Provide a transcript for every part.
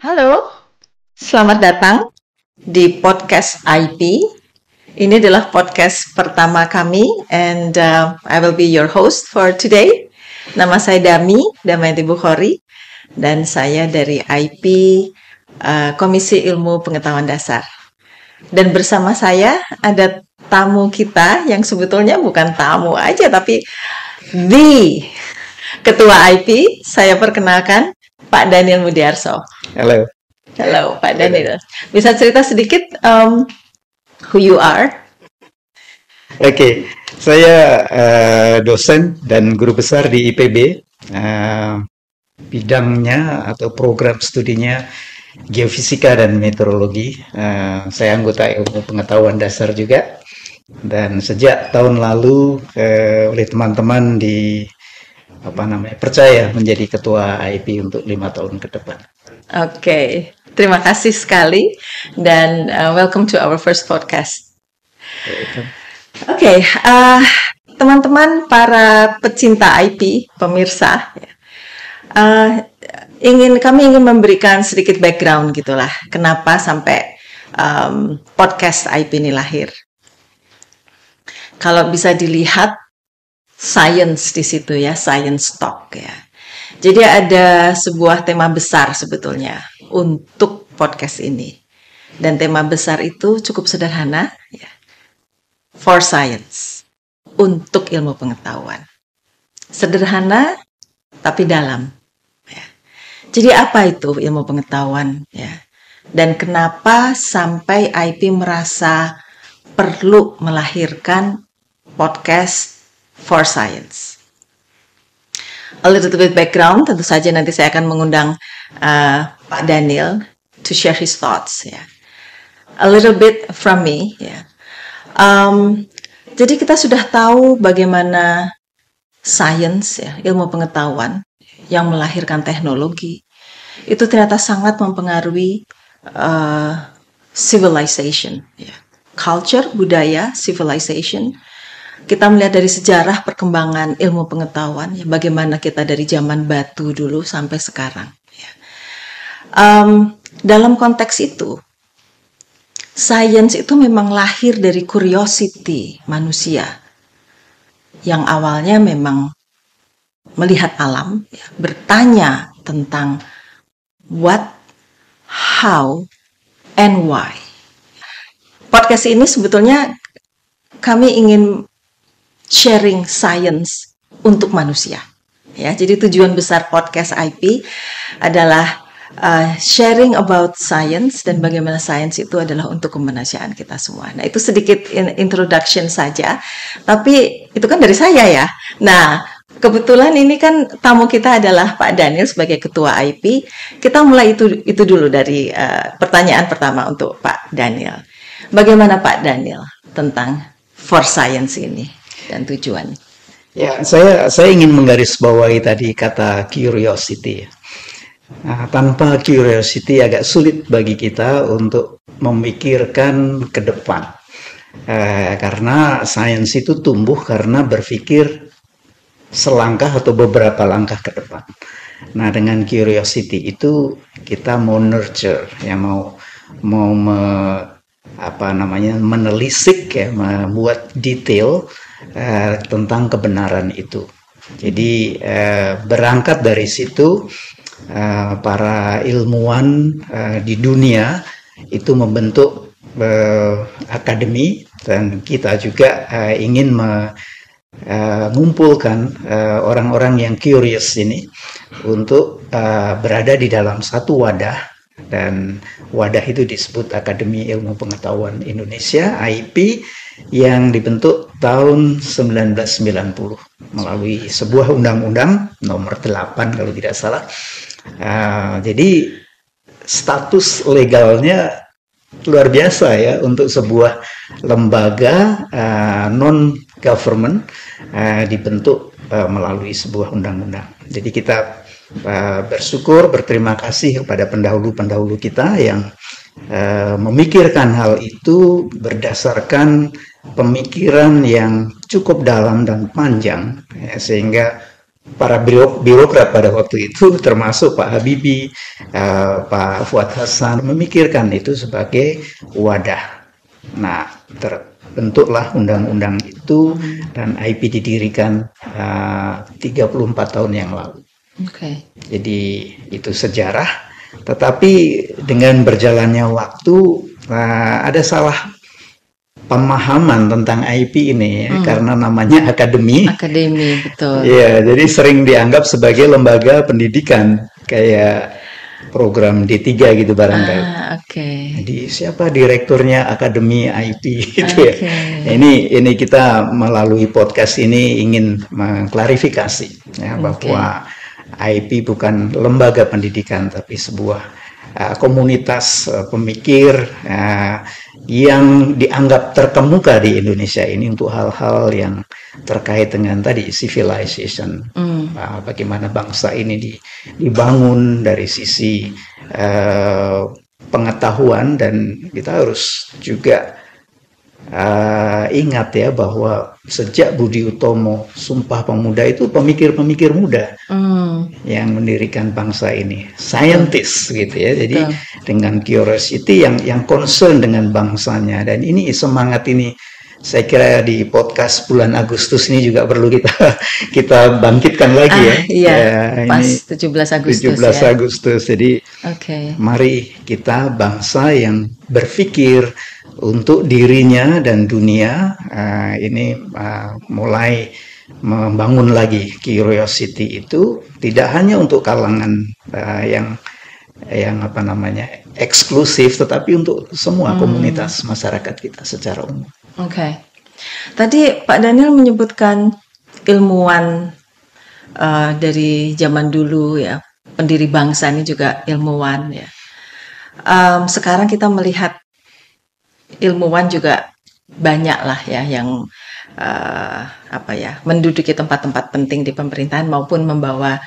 Halo, selamat datang di podcast IP. Ini adalah podcast pertama kami, and I will be your host for today. Nama saya Damayanti Bukhari, dan saya dari IP, Komisi Ilmu Pengetahuan Dasar. Dan bersama saya ada tamu kita yang sebetulnya bukan tamu aja, tapi the Ketua IP. Saya perkenalkan Pak Daniel Mudiarso. Halo. Halo, Pak Daniel. Bisa cerita sedikit who you are? Oke, saya dosen dan guru besar di IPB. Bidangnya atau program studinya geofisika dan meteorologi. Saya anggota ilmu pengetahuan dasar juga. Dan sejak tahun lalu oleh teman-teman percaya menjadi ketua IP untuk 5 tahun ke depan. Oke, terima kasih sekali dan welcome to our first podcast. Oke, teman-teman para pecinta IP, pemirsa, kami ingin memberikan sedikit background gitulah, kenapa sampai podcast IP ini lahir. Kalau bisa dilihat science di situ ya, science talk ya. Jadi ada sebuah tema besar sebetulnya untuk podcast ini. Dan tema besar itu cukup sederhana ya. For science, untuk ilmu pengetahuan. Sederhana tapi dalam ya. Jadi apa itu ilmu pengetahuan ya? Dan kenapa sampai IP merasa perlu melahirkan podcast for science? A little bit background, tentu saja nanti saya akan mengundang Pak Daniel to share his thoughts ya. A little bit from me ya. Jadi kita sudah tahu bagaimana science ya, ilmu pengetahuan yang melahirkan teknologi itu ternyata sangat mempengaruhi civilization ya. Culture, budaya, civilization. Kita melihat dari sejarah perkembangan ilmu pengetahuan, ya, bagaimana kita dari zaman batu dulu sampai sekarang. Ya. Dalam konteks itu, sains itu memang lahir dari curiosity manusia, yang awalnya memang melihat alam, ya, bertanya tentang what, how, and why. Podcast ini sebetulnya kami ingin sharing science untuk manusia. Ya, jadi tujuan besar podcast IP adalah sharing about science dan bagaimana science itu adalah untuk kemanusiaan kita semua. Nah, itu sedikit introduction saja. Tapi itu kan dari saya ya. Nah, kebetulan ini kan tamu kita adalah Pak Daniel sebagai ketua IP. Kita mulai itu dulu dari pertanyaan pertama untuk Pak Daniel. Bagaimana Pak Daniel tentang for science ini dan tujuan? Ya, saya ingin menggarisbawahi tadi kata curiosity. Nah, tanpa curiosity agak sulit bagi kita untuk memikirkan ke depan. Karena sains itu tumbuh karena berpikir selangkah atau beberapa langkah ke depan. Nah, dengan curiosity itu kita mau nurture, ya menelisik ya, membuat detail tentang kebenaran itu. Jadi berangkat dari situ para ilmuwan di dunia itu membentuk akademi, dan kita juga ingin mengumpulkan orang-orang yang curious ini untuk berada di dalam satu wadah, dan wadah itu disebut Akademi Ilmu Pengetahuan Indonesia IP, yang dibentuk tahun 1990 melalui sebuah undang-undang nomor 8 kalau tidak salah. Jadi status legalnya luar biasa ya untuk sebuah lembaga non-government dibentuk melalui sebuah undang-undang. Jadi kita bersyukur, berterima kasih kepada pendahulu-pendahulu kita yang memikirkan hal itu berdasarkan pemikiran yang cukup dalam dan panjang, ya, sehingga para birokrat pada waktu itu, termasuk Pak Habibie, Pak Fuad Hasan, memikirkan itu sebagai wadah. Nah, terbentuklah undang-undang itu dan IP didirikan 34 tahun yang lalu. Jadi itu sejarah. Tetapi dengan berjalannya waktu ada salah pemahaman tentang IP ini ya, karena namanya akademi. Akademi, betul. Iya, jadi sering dianggap sebagai lembaga pendidikan kayak program D3 gitu barangkali. Jadi siapa direkturnya Akademi IP gitu ya. Ini kita melalui podcast ini ingin mengklarifikasi ya, bahwa IP bukan lembaga pendidikan tapi sebuah komunitas pemikir yang dianggap terkemuka di Indonesia ini untuk hal-hal yang terkait dengan tadi civilization, bagaimana bangsa ini dibangun dari sisi pengetahuan, dan kita harus juga ingat ya bahwa sejak Budi Utomo, Sumpah Pemuda itu pemikir-pemikir muda yang mendirikan bangsa ini, scientist gitu ya. Jadi dengan curiosity yang concern dengan bangsanya, dan ini semangat ini saya kira di podcast bulan Agustus ini juga perlu kita bangkitkan lagi ya. Iya, pas 17 Agustus. 17 Agustus. Jadi mari kita bangsa yang berpikir untuk dirinya dan dunia ini mulai membangun lagi curiosity itu, tidak hanya untuk kalangan yang apa namanya eksklusif, tetapi untuk semua komunitas masyarakat kita secara umum. Tadi Pak Daniel menyebutkan ilmuwan dari zaman dulu ya, pendiri bangsa ini juga ilmuwan ya. Sekarang kita melihat ilmuwan juga banyak lah ya yang menduduki tempat-tempat penting di pemerintahan maupun membawa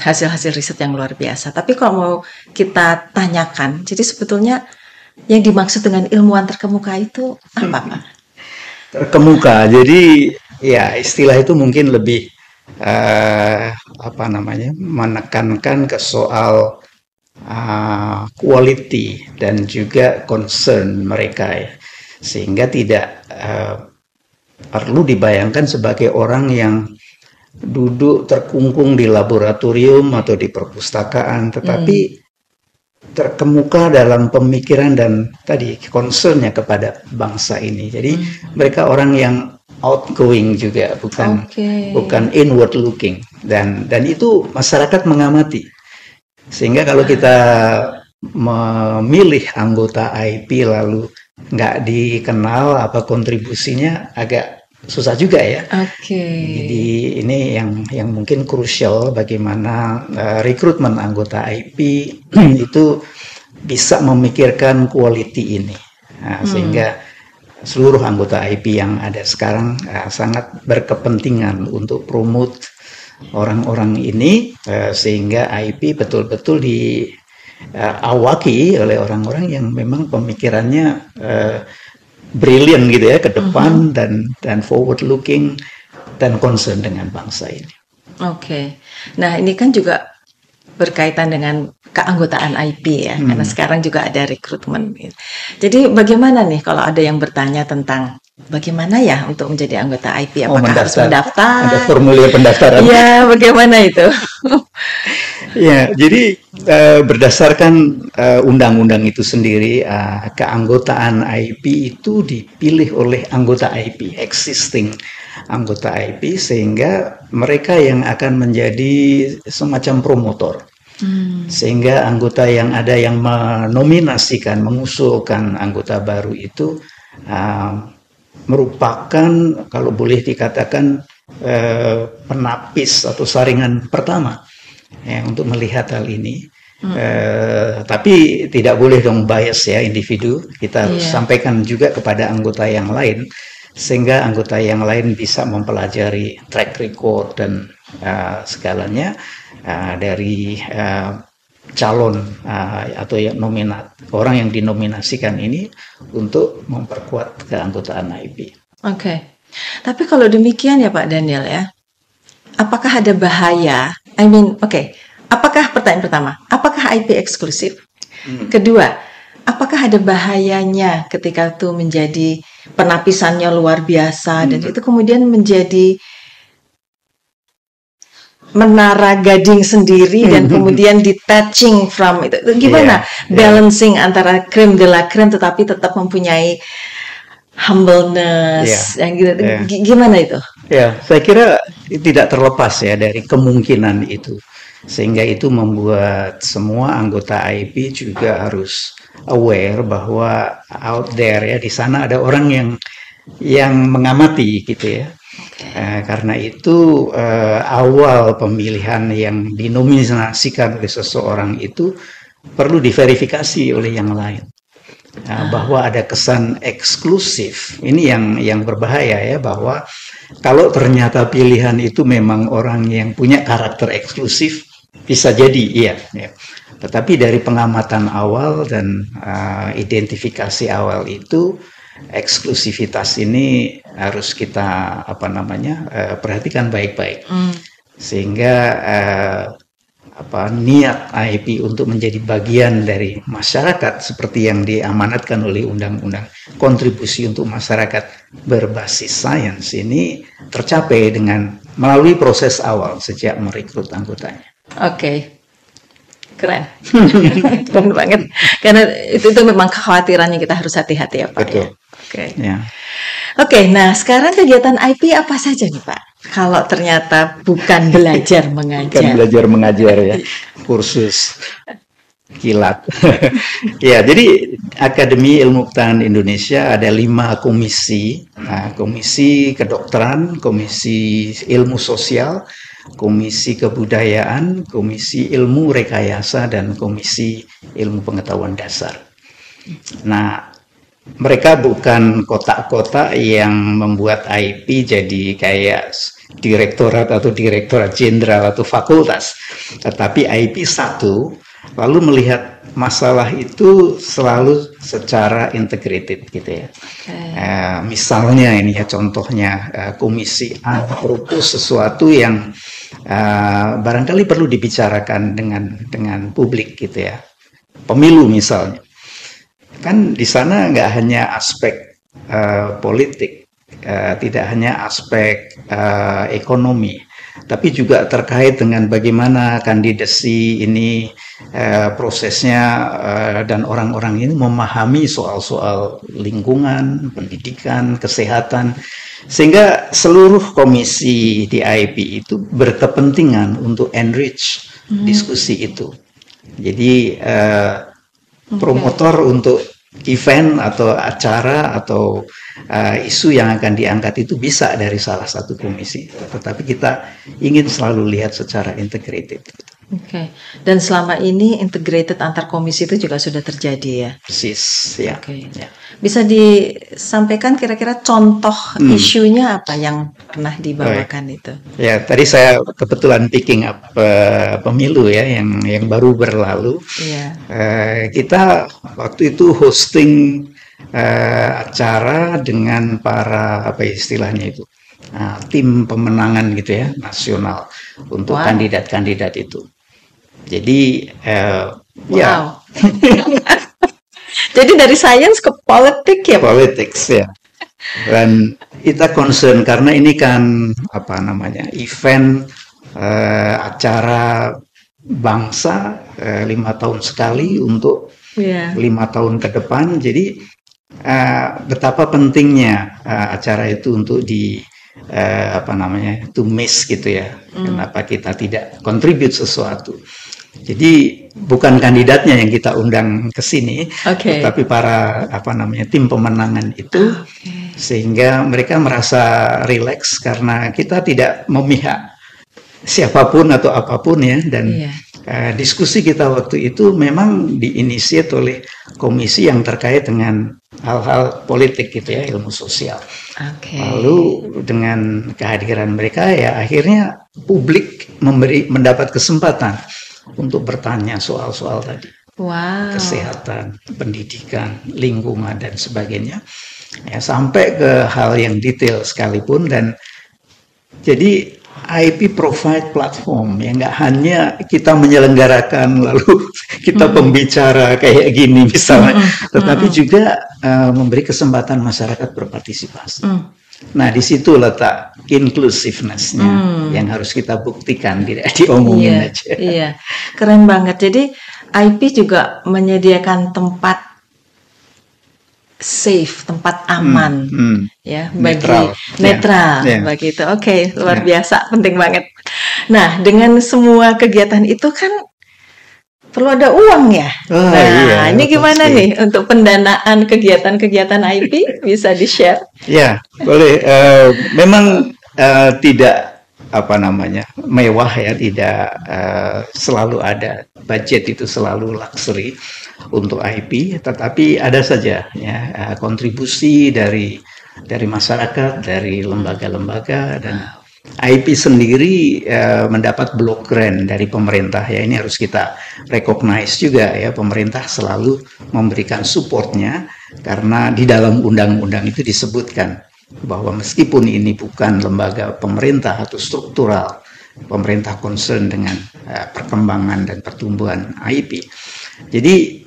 hasil-hasil riset yang luar biasa. Tapi kalau mau kita tanyakan, jadi sebetulnya yang dimaksud dengan ilmuwan terkemuka itu apa, Pak? Terkemuka, jadi ya istilah itu mungkin lebih menekankan ke soal quality dan juga concern mereka ya, sehingga tidak perlu dibayangkan sebagai orang yang duduk terkungkung di laboratorium atau di perpustakaan, tetapi terkemuka dalam pemikiran dan tadi concernnya kepada bangsa ini. Jadi mereka orang yang outgoing juga, bukan inward looking, dan itu masyarakat mengamati. Sehingga kalau kita memilih anggota IP lalu nggak dikenal apa kontribusinya, agak susah juga ya. Jadi ini yang mungkin krusial, bagaimana rekrutmen anggota IP itu bisa memikirkan quality ini, sehingga seluruh anggota IP yang ada sekarang sangat berkepentingan untuk promote orang-orang ini, sehingga IP betul-betul diawaki oleh orang-orang yang memang pemikirannya brilliant gitu ya, ke depan dan forward looking dan concern dengan bangsa ini. Nah ini kan juga berkaitan dengan keanggotaan IP ya, karena sekarang juga ada rekrutmen. Jadi bagaimana nih kalau ada yang bertanya tentang bagaimana ya untuk menjadi anggota IP? Apakah harus mendaftar? Ada formulir pendaftaran. Ya, bagaimana itu? Ya, jadi berdasarkan undang-undang itu sendiri, keanggotaan IP itu dipilih oleh anggota IP, existing anggota IP, sehingga mereka yang akan menjadi semacam promotor. Sehingga anggota yang ada yang menominasikan, mengusulkan anggota baru itu merupakan, kalau boleh dikatakan, penapis atau saringan pertama ya, untuk melihat hal ini. Tapi tidak boleh dong bias ya individu, kita harus sampaikan juga kepada anggota yang lain, sehingga anggota yang lain bisa mempelajari track record dan segalanya dari calon atau yang orang yang dinominasikan ini untuk memperkuat keanggotaan IP. Tapi kalau demikian ya Pak Daniel ya, apakah ada bahaya? Apakah pertanyaan pertama, apakah IP eksklusif? Kedua, apakah ada bahayanya ketika itu menjadi penapisannya luar biasa dan itu kemudian menjadi menara gading sendiri dan kemudian detaching from itu gimana balancing antara creme de la creme tetapi tetap mempunyai humbleness yang gitu gimana itu? Ya, saya kira tidak terlepas ya dari kemungkinan itu, sehingga itu membuat semua anggota IP juga harus aware bahwa out there ya di sana ada orang yang mengamati gitu ya. Karena itu awal pemilihan yang dinominasikan oleh seseorang itu perlu diverifikasi oleh yang lain. Bahwa ada kesan eksklusif, ini yang berbahaya ya, bahwa kalau ternyata pilihan itu memang orang yang punya karakter eksklusif, bisa jadi iya. Ya. Tetapi dari pengamatan awal dan identifikasi awal itu, eksklusivitas ini harus kita perhatikan baik-baik, sehingga niat IP untuk menjadi bagian dari masyarakat seperti yang diamanatkan oleh undang-undang kontribusi untuk masyarakat berbasis sains ini tercapai dengan melalui proses awal sejak merekrut anggotanya. Oke. Keren. Keren banget. Karena itu memang kekhawatirannya, kita harus hati-hati ya Pak. Betul. Oke. Nah sekarang kegiatan IP apa saja nih Pak? Kalau ternyata bukan belajar mengajar. Bukan belajar mengajar ya. Kursus kilat. Ya, jadi Akademi Ilmu Pengetahuan Indonesia ada 5 komisi. Komisi kedokteran, komisi ilmu sosial, komisi kebudayaan, komisi ilmu rekayasa, dan komisi ilmu pengetahuan dasar. Nah, mereka bukan kotak-kotak yang membuat IP jadi kayak direktorat atau direktorat jenderal atau fakultas, tetapi IP satu, lalu melihat masalah itu selalu secara integrated gitu ya. Misalnya ini ya contohnya, komisi A propose sesuatu yang barangkali perlu dibicarakan dengan publik gitu ya. Pemilu misalnya. Kan di sana nggak hanya aspek politik, tidak hanya aspek ekonomi, tapi juga terkait dengan bagaimana kandidasi ini prosesnya dan orang-orang ini memahami soal-soal lingkungan, pendidikan, kesehatan, sehingga seluruh komisi di IP itu berkepentingan untuk enrich diskusi itu. Jadi promotor untuk event atau acara atau isu yang akan diangkat itu bisa dari salah satu komisi, tetapi kita ingin selalu lihat secara integrated. Oke. Dan selama ini integrated antar komisi itu juga sudah terjadi ya? Persis, ya. Ya. Bisa disampaikan kira-kira contoh isunya apa yang pernah dibawakan itu? Ya, tadi saya kebetulan picking up pemilu ya yang baru berlalu. Iya. Kita waktu itu hosting acara dengan para istilahnya itu tim pemenangan gitu ya, nasional untuk kandidat-kandidat itu. Jadi ya. Jadi dari sains ke politik ya? Politics ya. Dan kita concern karena ini kan event acara bangsa 5 tahun sekali untuk 5 tahun ke depan. Jadi betapa pentingnya acara itu untuk to miss gitu ya. Kenapa kita tidak contribute sesuatu. Jadi bukan kandidatnya yang kita undang ke sini, tapi para tim pemenangan itu, sehingga mereka merasa rileks karena kita tidak memihak siapapun atau apapun ya. Dan diskusi kita waktu itu memang diinisiat oleh komisi yang terkait dengan hal-hal politik gitu ya, ilmu sosial. Lalu dengan kehadiran mereka ya akhirnya publik mendapat kesempatan untuk bertanya soal-soal tadi. Kesehatan, pendidikan, lingkungan dan sebagainya. Ya, sampai ke hal yang detail sekalipun. Dan jadi IP provide platform ya, nggak hanya kita menyelenggarakan lalu kita pembicara kayak gini misalnya, tetapi juga memberi kesempatan masyarakat berpartisipasi. Nah, di situ letak inclusiveness-nya yang harus kita buktikan, tidak diomongin aja. Iya, keren banget. Jadi IP juga menyediakan tempat safe, tempat aman, ya, bagi netral, bagi itu. Oke, luar biasa, penting banget. Nah, dengan semua kegiatan itu kan perlu ada uang ya. Ini gimana nih untuk pendanaan kegiatan-kegiatan IP? Bisa di-share? Ya, boleh. Memang tidak mewah ya, tidak selalu ada budget itu selalu luxury untuk IP, tetapi ada saja ya kontribusi dari masyarakat, dari lembaga-lembaga, dan IP sendiri mendapat block grant dari pemerintah ya. Ini harus kita recognize juga ya, pemerintah selalu memberikan supportnya karena di dalam undang-undang itu disebutkan bahwa meskipun ini bukan lembaga pemerintah atau struktural, pemerintah concern dengan perkembangan dan pertumbuhan IP. Jadi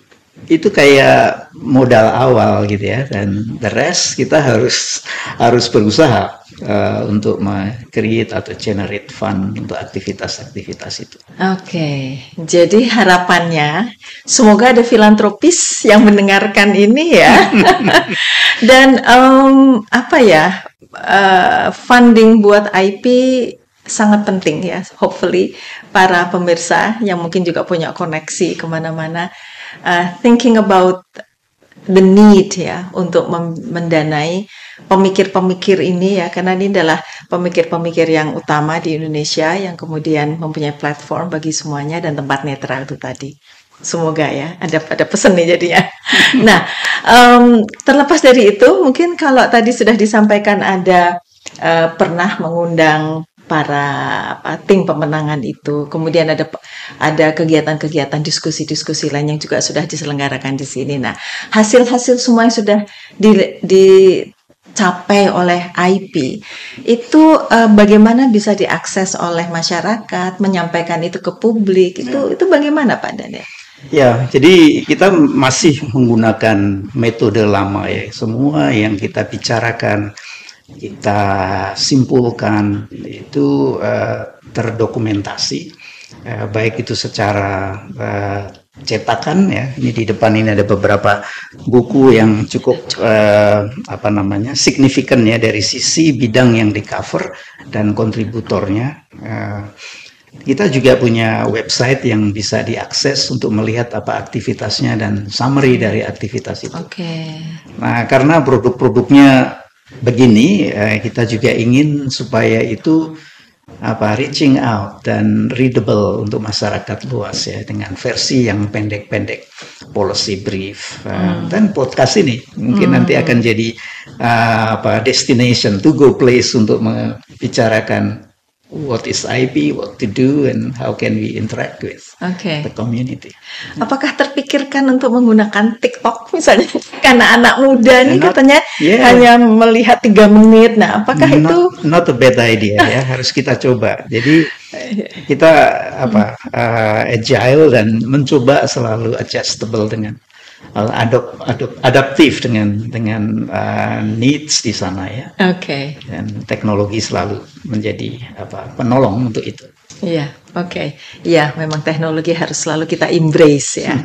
itu kayak modal awal gitu ya, dan the rest kita harus berusaha untuk create atau generate fund untuk aktivitas-aktivitas itu. Oke, jadi harapannya semoga ada filantropis yang mendengarkan ini ya. Dan funding buat IP sangat penting ya. Hopefully para pemirsa yang mungkin juga punya koneksi kemana-mana, thinking about the need ya untuk mendanai pemikir-pemikir ini ya, karena ini adalah pemikir-pemikir yang utama di Indonesia yang kemudian mempunyai platform bagi semuanya dan tempat netral itu tadi. Semoga ya ada pesan nih jadinya. Nah, terlepas dari itu, mungkin kalau tadi sudah disampaikan ada pernah mengundang para tim pemenangan itu, kemudian ada kegiatan-kegiatan diskusi-diskusi lain yang juga sudah diselenggarakan di sini. Nah, hasil-hasil semua yang sudah dicapai oleh IP itu bagaimana bisa diakses oleh masyarakat, menyampaikan itu ke publik, itu bagaimana Pak Daniel? Ya, jadi kita masih menggunakan metode lama ya. Semua yang kita bicarakan, kita simpulkan itu terdokumentasi, baik itu secara cetakan ya. Ini di depan ini ada beberapa buku yang cukup signifikan ya dari sisi bidang yang di cover dan kontributornya. Kita juga punya website yang bisa diakses untuk melihat apa aktivitasnya dan summary dari aktivitas itu. Nah, karena produk-produknya begini, kita juga ingin supaya itu reaching out dan readable untuk masyarakat luas ya, dengan versi yang pendek-pendek, policy brief, dan podcast ini mungkin nanti akan jadi destination to go place untuk membicarakan what is IP, what to do, and how can we interact with the community. Apakah terpikirkan untuk menggunakan TikTok misalnya? Karena anak muda ini katanya hanya melihat 3 menit. Nah, apakah itu not a bad idea ya? Harus kita coba. Jadi kita agile dan mencoba selalu adjustable dengan adaptif dengan needs di sana ya. Dan teknologi selalu menjadi penolong untuk itu. Iya, Iya, memang teknologi harus selalu kita embrace ya.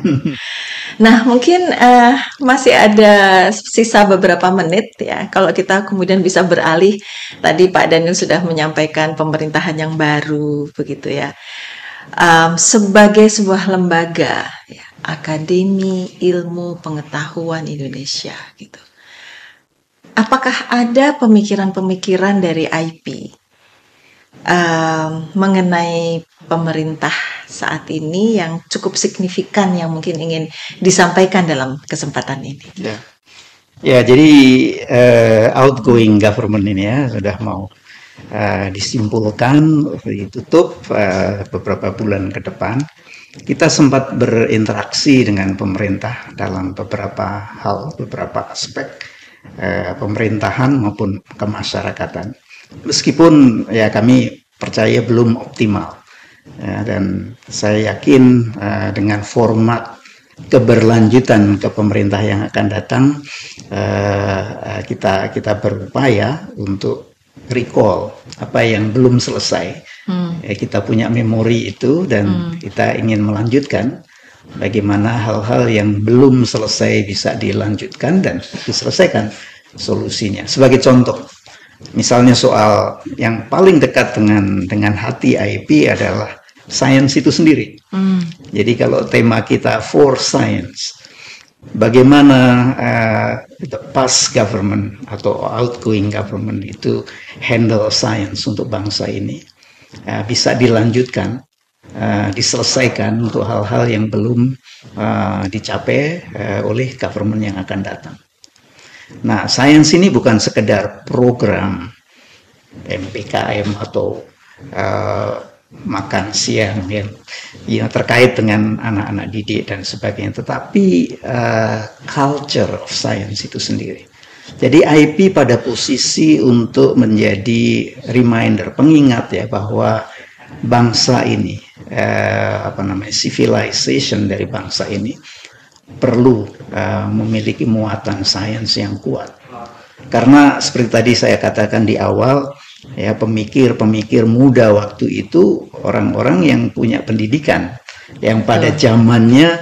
Nah, mungkin masih ada sisa beberapa menit ya. Kalau kita kemudian bisa beralih, tadi Pak Daniel sudah menyampaikan pemerintahan yang baru begitu ya. Sebagai sebuah lembaga ya, Akademi Ilmu Pengetahuan Indonesia gitu. Apakah ada pemikiran-pemikiran dari IP mengenai pemerintah saat ini yang cukup signifikan yang mungkin ingin disampaikan dalam kesempatan ini? Ya, jadi outgoing government ini ya sudah mau disimpulkan, ditutup beberapa bulan ke depan. Kita sempat berinteraksi dengan pemerintah dalam beberapa hal, beberapa aspek pemerintahan maupun kemasyarakatan. Meskipun ya kami percaya belum optimal. Dan saya yakin dengan format keberlanjutan kepemerintah yang akan datang, kita berupaya untuk recall apa yang belum selesai. Kita punya memori itu dan kita ingin melanjutkan bagaimana hal-hal yang belum selesai bisa dilanjutkan dan diselesaikan solusinya. Sebagai contoh, misalnya soal yang paling dekat dengan hati IP adalah sains itu sendiri. Jadi kalau tema kita for science, bagaimana the past government atau outgoing government itu handle science untuk bangsa ini bisa dilanjutkan, diselesaikan untuk hal-hal yang belum dicapai oleh government yang akan datang. Nah, sains ini bukan sekedar program MPKM atau makan siang yang terkait dengan anak-anak didik dan sebagainya, tetapi culture of science itu sendiri. Jadi IP pada posisi untuk menjadi reminder, pengingat ya bahwa bangsa ini, civilization dari bangsa ini perlu memiliki muatan sains yang kuat. Karena seperti tadi saya katakan di awal, ya pemikir-pemikir muda waktu itu orang-orang yang punya pendidikan, yang pada zamannya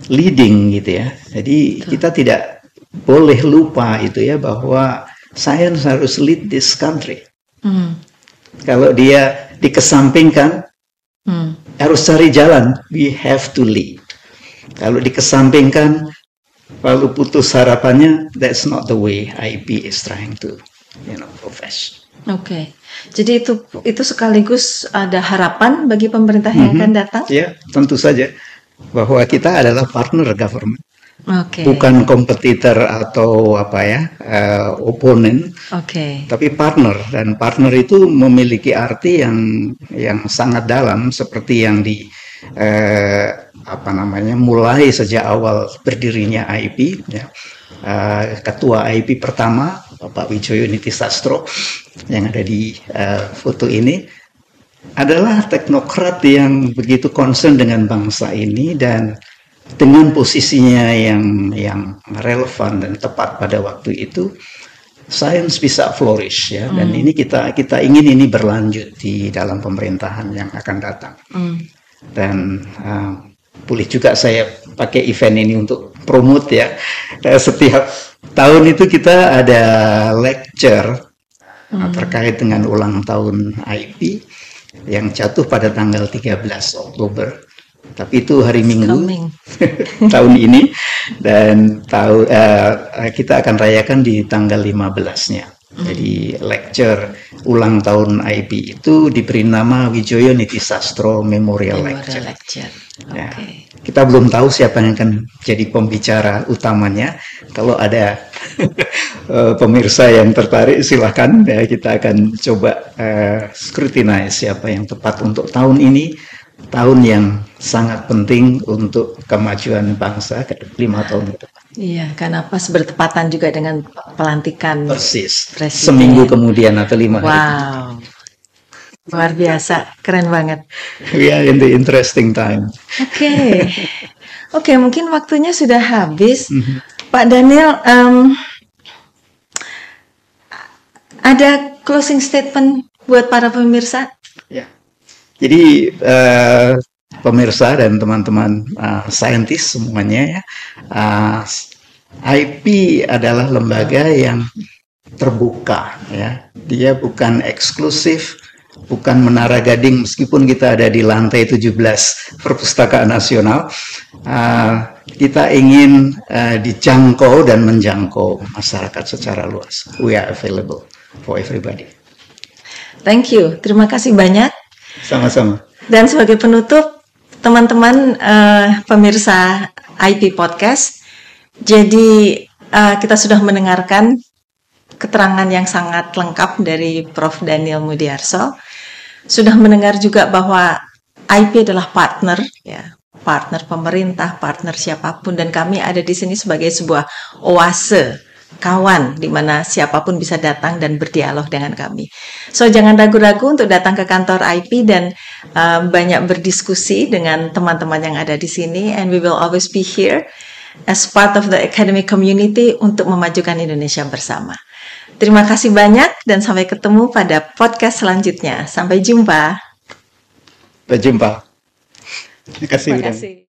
leading gitu ya. Jadi kita tidak boleh lupa itu ya bahwa sains harus lead this country. Kalau dia dikesampingkan, harus cari jalan. We have to lead. Kalau dikesampingkan, lalu putus harapannya, that's not the way IP is trying to, profess. Oke. Jadi itu sekaligus ada harapan bagi pemerintah yang akan datang? Ya, tentu saja bahwa kita adalah partner government. Okay. Bukan kompetitor atau oponen, tapi partner, dan partner itu memiliki arti yang sangat dalam seperti yang mulai sejak awal berdirinya IP ya. Ketua IP pertama Bapak Wijoyo Nitisastro yang ada di foto ini adalah teknokrat yang begitu concern dengan bangsa ini, dan dengan posisinya yang relevan dan tepat pada waktu itu, sains bisa flourish ya. Dan ini kita ingin ini berlanjut di dalam pemerintahan yang akan datang. Dan boleh juga saya pakai event ini untuk promote ya. Setiap tahun itu kita ada lecture terkait dengan ulang tahun IP yang jatuh pada tanggal 13 Oktober. Tapi itu hari Minggu tahun ini, dan kita akan rayakan di tanggal 15-nya. Jadi lecture ulang tahun IP itu diberi nama Wijoyo Nitisastro Memorial Lecture. Ya, kita belum tahu siapa yang akan jadi pembicara utamanya. Kalau ada pemirsa yang tertarik, silahkan ya, kita akan coba scrutinize siapa yang tepat untuk tahun ini. Tahun yang sangat penting untuk kemajuan bangsa ke 5 tahun ke depan. Iya, karena pas bertepatan juga dengan pelantikan persis presiden. Seminggu kemudian atau 5 hari. Wow, luar biasa, keren banget. We are in the interesting time. Oke, mungkin waktunya sudah habis. Pak Daniel, ada closing statement buat para pemirsa? Ya. Jadi pemirsa dan teman-teman saintis semuanya ya, IP adalah lembaga yang terbuka ya. Dia bukan eksklusif, bukan Menara Gading meskipun kita ada di lantai 17 Perpustakaan Nasional. Kita ingin dijangkau dan menjangkau masyarakat secara luas. We are available for everybody. Thank you, terima kasih banyak. Sama-sama. Dan sebagai penutup, teman-teman pemirsa IP Podcast, jadi kita sudah mendengarkan keterangan yang sangat lengkap dari Prof. Daniel Mudiarso. Sudah mendengar juga bahwa IP adalah partner, ya, partner pemerintah, partner siapapun, dan kami ada di sini sebagai sebuah oase kawan di mana siapapun bisa datang dan berdialog dengan kami. So jangan ragu-ragu untuk datang ke kantor IP dan banyak berdiskusi dengan teman-teman yang ada di sini, and we will always be here as part of the academic community untuk memajukan Indonesia bersama. Terima kasih banyak dan sampai ketemu pada podcast selanjutnya. Sampai jumpa. Sampai jumpa. Terima kasih. Terima kasih.